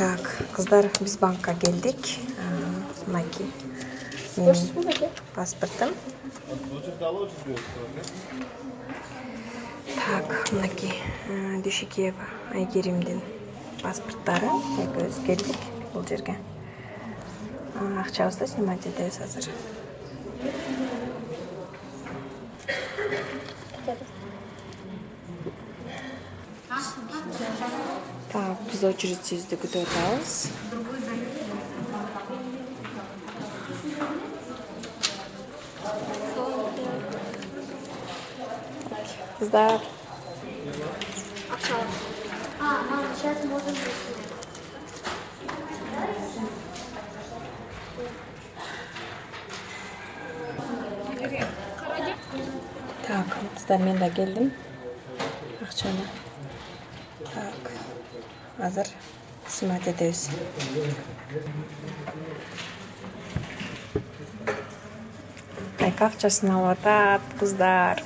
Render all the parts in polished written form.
Так, кыздар, биз банкка келдик. Мынакей менин паспортум. Так, мынакей Дүйшекеева Айгеримдин паспорттары. Экөөбүз келдик бул жерге. Акчабызды снимать этебиз азыр. Так, биз очередибизди күтүп атабыз. Кыздар. Мама, сейчас можем выйти. Так, кыздар, мен да келдим. Акчаны. Так, азыр снимать этебиз. Айка акчасын алып атат, кыздар.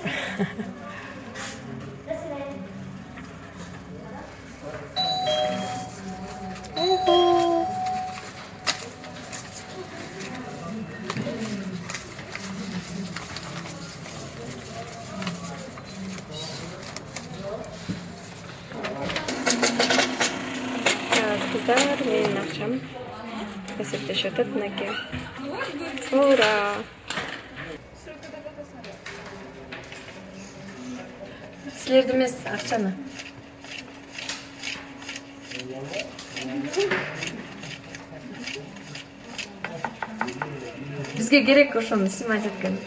Кыздар, менин акчам эсептешип атат, мынакей. Ура! Силерди эмес, акчаны. Бизге керек ошону снимать эткен.